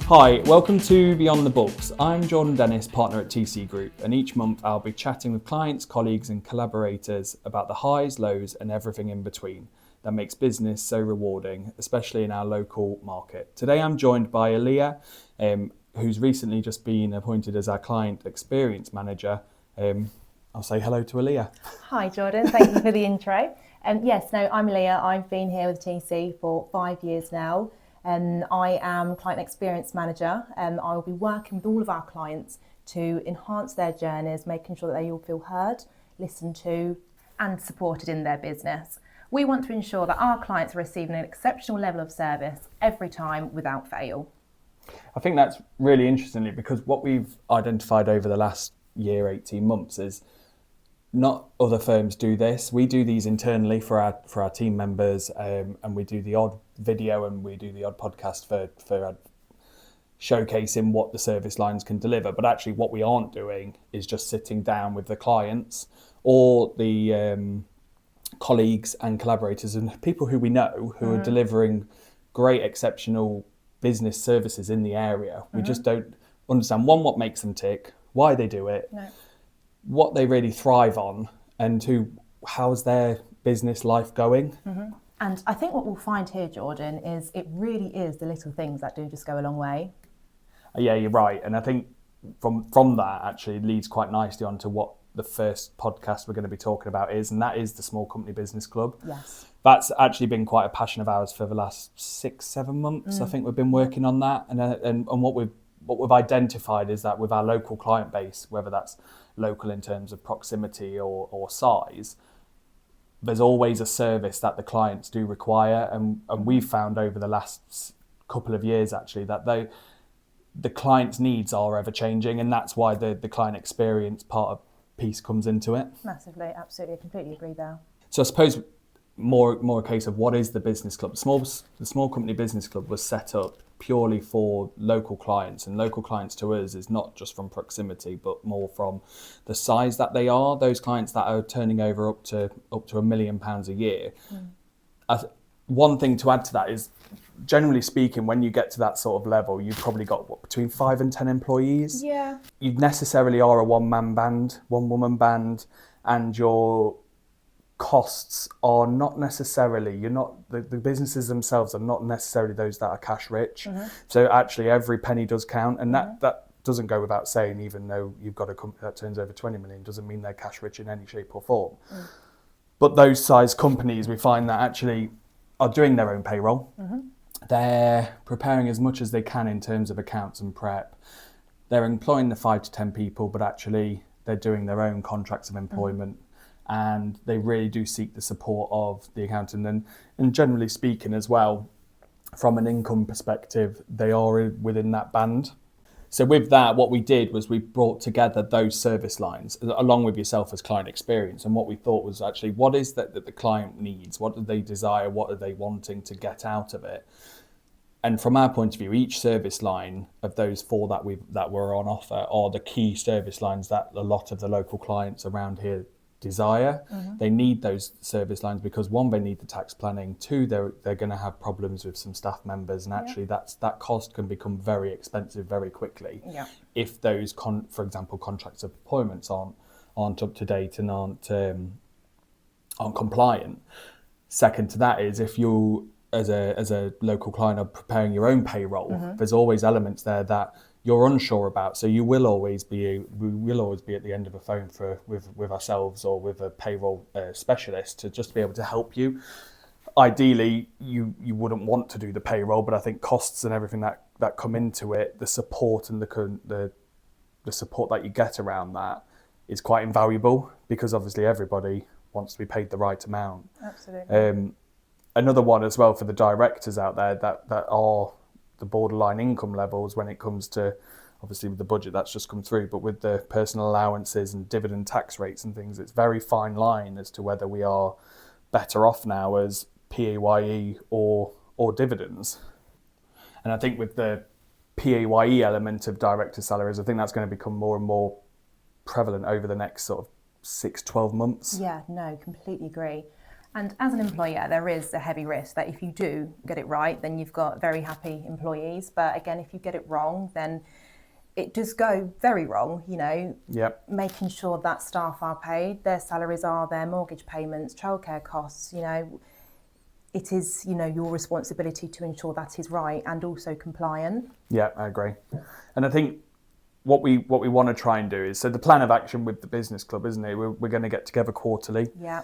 Hi, welcome to Beyond the Books. I'm Jordan Dennis, partner at TC Group, and each month I'll be chatting with clients, colleagues and collaborators about the highs, lows and everything in between that makes business so rewarding, especially in our local market. Today I'm joined by Alia, who's recently just been appointed as our Client Experience Manager. I'll say hello to Alia. Hi Jordan, thank you for the intro. I'm Alia. I've been here with TC for 5 years now. I am Client Experience Manager. I will be working with all of our clients to enhance their journeys, making sure that they all feel heard, listened to and supported in their business. We want to ensure that our clients are receiving an exceptional level of service every time without fail. I think that's really interesting because what we've identified over the last year, 18 months is not other firms do this. We do these internally for our team members, and we do the odd video and we do the odd podcast for showcasing what the service lines can deliver. But actually what we aren't doing is just sitting down with the clients or the colleagues and collaborators and people who we know who are delivering great, exceptional business services in the area. We just don't understand, one, what makes them tick, why they do it, what they really thrive on, and how's their business life going. And I think what we'll find here, Jordan, is it really is the little things that do just go a long way. Yeah, you're right. And I think from that actually leads quite nicely onto what the first podcast we're going to be talking about is, and that is the Small Company Business Club. Yes. That's actually been quite a passion of ours for the last 6-7 months. I think we've been working on that, and what we've identified is that with our local client base, whether that's local in terms of proximity or size, there's always a service that the clients do require, and we've found over the last couple of years actually that the client's needs are ever changing, and that's why the client experience piece comes into it. Massively, absolutely, I completely agree there. So I suppose more a case of what is the business club. The Small Company Business Club was set up purely for local clients, and local clients to us is not just from proximity but more from the size that they are. Those clients that are turning over up to £1 million a year. One thing to add to that is, generally speaking, when you get to that sort of level, you've probably got between 5 and 10 employees. Yeah. You necessarily are a one-man band, one-woman band, and your costs are not necessarily, the businesses themselves are not necessarily those that are cash rich. So actually every penny does count, and that doesn't go without saying. Even though you've got a company that turns over 20 million, doesn't mean they're cash rich in any shape or form. But those size companies, we find that actually are doing their own payroll. They're preparing as much as they can in terms of accounts and prep. They're employing the 5 to 10 people, but actually they're doing their own contracts of employment. And they really do seek the support of the accountant. And generally speaking as well, from an income perspective, they are within that band. So with that, what we did was we brought together those service lines along with yourself as client experience. And what we thought was actually, what is that the client needs? What do they desire? What are they wanting to get out of it? And from our point of view, each service line of those 4 that were on offer are the key service lines that a lot of the local clients around here desire. They need those service lines because, 1, they need the tax planning. 2, they're going to have problems with some staff members, and actually that cost can become very expensive very quickly if those for example contracts of appointments aren't up to date and aren't compliant. Second to that is, if you as a local client are preparing your own payroll, there's always elements there that you're unsure about. So we will always be at the end of a phone with ourselves or with a payroll specialist to just be able to help you. Ideally, you wouldn't want to do the payroll, but I think costs and everything that come into it, the support and the support that you get around that is quite invaluable, because obviously everybody wants to be paid the right amount. Absolutely. Another one as well for the directors out there that are the borderline income levels when it comes to, obviously with the budget that's just come through, but with the personal allowances and dividend tax rates and things, it's very fine line as to whether we are better off now as PAYE or dividends. And I think with the PAYE element of director salaries, I think that's going to become more and more prevalent over the next sort of 6-12 months. Yeah, no, completely agree. And as an employer, there is a heavy risk that if you do get it right, then you've got very happy employees. But again, if you get it wrong, then it does go very wrong, you know, making sure that staff are paid, their salaries are, their mortgage payments, childcare costs, you know, it is, you know, your responsibility to ensure that is right and also compliant. Yeah, I agree. And I think what we want to try and do is, so the plan of action with the business club, isn't it? We're going to get together quarterly. Yeah.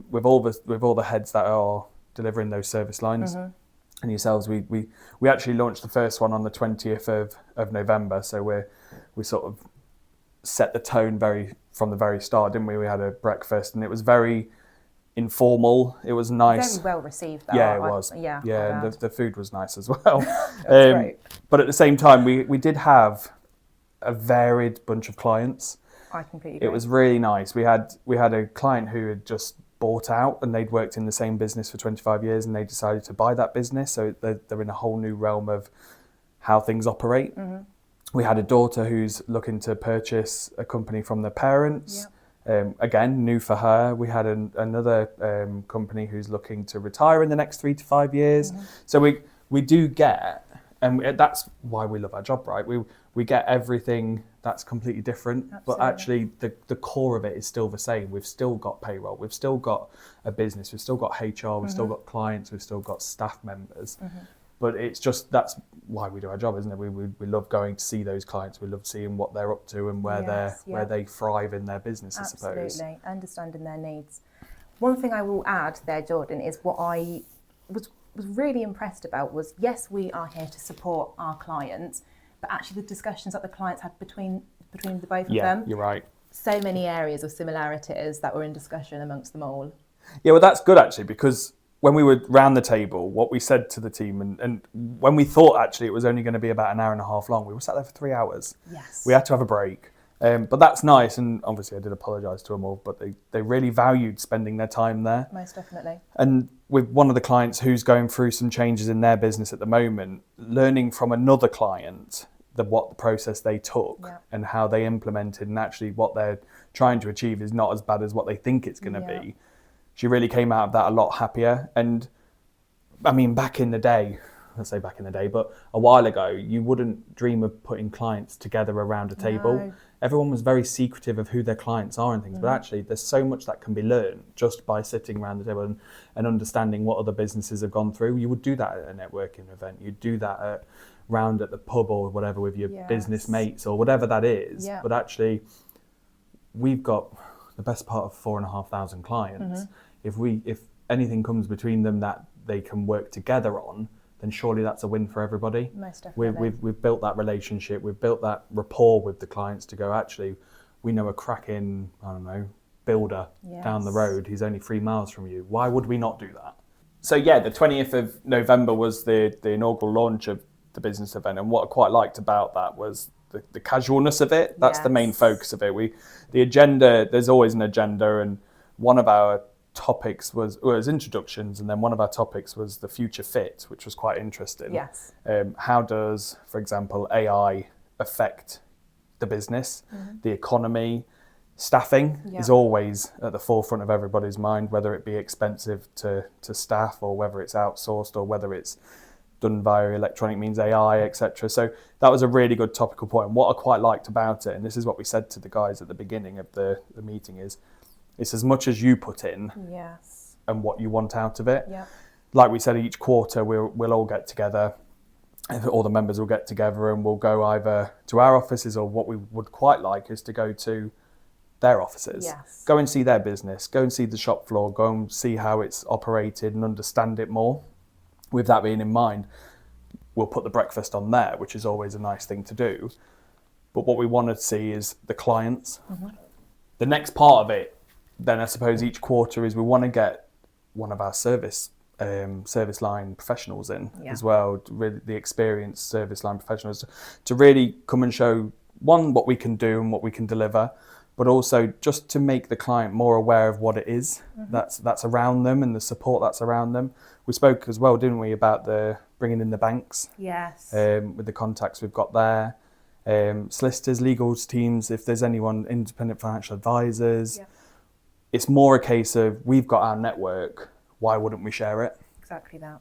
With all the heads that are delivering those service lines. And yourselves, we actually launched the first one on the 20th of November. So we sort of set the tone from the very start, didn't we? We had a breakfast and it was very informal. It was nice. Very well received, though. Yeah, it was. Yeah, and the food was nice as well. That's great. But at the same time, we did have a varied bunch of clients. I completely agree. It was really nice. We had a client who had just bought out and they'd worked in the same business for 25 years and they decided to buy that business. So they're in a whole new realm of how things operate. We had a daughter who's looking to purchase a company from their parents. Again, new for her. We had another company who's looking to retire in the next 3 to 5 years. So we do get, and that's why we love our job, right? We get everything that's completely different. Absolutely. But actually the core of it is still the same. We've still got payroll, we've still got a business, we've still got HR, we've still got clients, we've still got staff members. But it's just, that's why we do our job, isn't it? We love going to see those clients. We love seeing what they're up to and where they thrive in their business, Absolutely. I suppose. Understanding their needs. One thing I will add there, Jordan, is what I was really impressed about was, yes, we are here to support our clients, but actually the discussions that the clients had between the both of them. Yeah, you're right. So many areas of similarities that were in discussion amongst them all. Yeah, well, that's good actually, because when we were round the table, what we said to the team, and when we thought actually it was only going to be about an hour and a half long, we were sat there for 3 hours. Yes. We had to have a break. But that's nice, and obviously I did apologise to them all, but they really valued spending their time there. Most definitely. And with one of the clients who's going through some changes in their business at the moment, learning from another client what the process they took and how they implemented, and actually what they're trying to achieve is not as bad as what they think it's going to be. She really came out of that a lot happier. And I mean, back in the day, let's say back in the day, but a while ago, you wouldn't dream of putting clients together around a table. No. Everyone was very secretive of who their clients are and things, but actually there's so much that can be learned just by sitting around the table and understanding what other businesses have gone through. You would do that at a networking event. You'd do that round at the pub or whatever with your business mates or whatever that is. But actually, we've got the best part of 4,500 clients. If anything comes between them that they can work together on, then surely that's a win for everybody. Most definitely. We've built that relationship, we've built that rapport with the clients to go, actually, we know a cracking, I don't know, builder down the road. He's only 3 miles from you. Why would we not do that? So yeah, the 20th of November was the inaugural launch of the business event. And what I quite liked about that was the casualness of it. That's the main focus of it. The agenda, there's always an agenda, and one of our topics was introductions, and then one of our topics was the future fit, which was quite interesting. Yes. How does, for example, AI affect the business, the economy? Staffing is always at the forefront of everybody's mind, whether it be expensive to staff or whether it's outsourced or whether it's done via electronic means, AI, etc. So that was a really good topical point. And what I quite liked about it, and this is what we said to the guys at the beginning of the meeting, is it's as much as you put in and what you want out of it. Like we said, each quarter we'll all get together, all the members will get together, and we'll go either to our offices, or what we would quite like is to go to their offices. Go and see their business, go and see the shop floor, go and see how it's operated and understand it more. With that being in mind, we'll put the breakfast on there, which is always a nice thing to do. But what we want to see is the clients. The next part of it, then I suppose each quarter, is we want to get one of our service line professionals in as well, really the experienced service line professionals, to really come and show, one, what we can do and what we can deliver, but also just to make the client more aware of what it is that's around them and the support that's around them. We spoke as well, didn't we, about the bringing in the banks? With the contacts we've got there. Solicitors, legal teams, if there's anyone, independent financial advisors. it's more a case of we've got our network, why wouldn't we share it? Exactly that.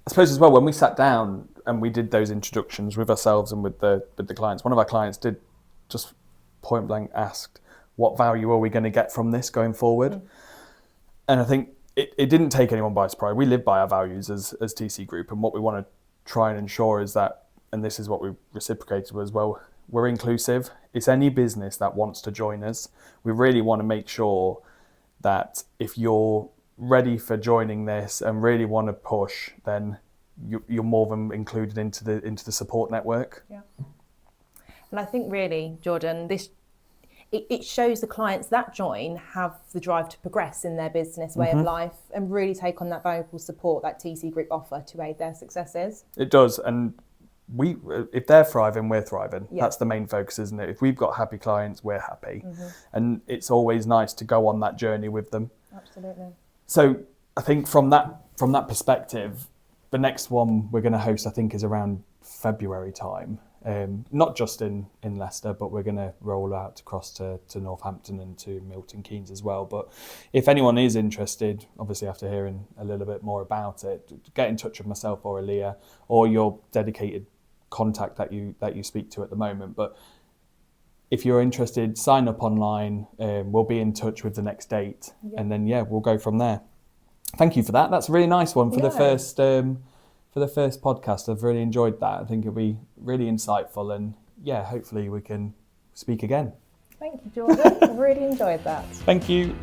I suppose as well, when we sat down and we did those introductions with ourselves and with the clients, one of our clients did just point blank asked, what value are we going to get from this going forward? And I think it didn't take anyone by surprise. We live by our values as TC Group, and what we want to try and ensure is that, and this is what we reciprocated as well, we're inclusive. It's any business that wants to join us. We really want to make sure that if you're ready for joining this and really want to push, then you're more than included into the support network. Yeah. And I think really, Jordan, it shows the clients that join have the drive to progress in their business way of life and really take on that valuable support that TC Group offer to aid their successes. It does, and if they're thriving, we're thriving. Yeah. That's the main focus, isn't it? If we've got happy clients, we're happy. And it's always nice to go on that journey with them. Absolutely. So I think from that perspective, the next one we're going to host, I think, is around February time. Not just in Leicester, but we're going to roll out across to Northampton and to Milton Keynes as well. But if anyone is interested, obviously after hearing a little bit more about it, get in touch with myself or Alia or your dedicated contact that you speak to at the moment. But if you're interested, sign up online. We'll be in touch with the next date, and then we'll go from there. Thank you for that. That's a really nice one for the first. For the first podcast, I've really enjoyed that. I think it'll be really insightful, and hopefully we can speak again. Thank you, Jordan. I've really enjoyed that. Thank you.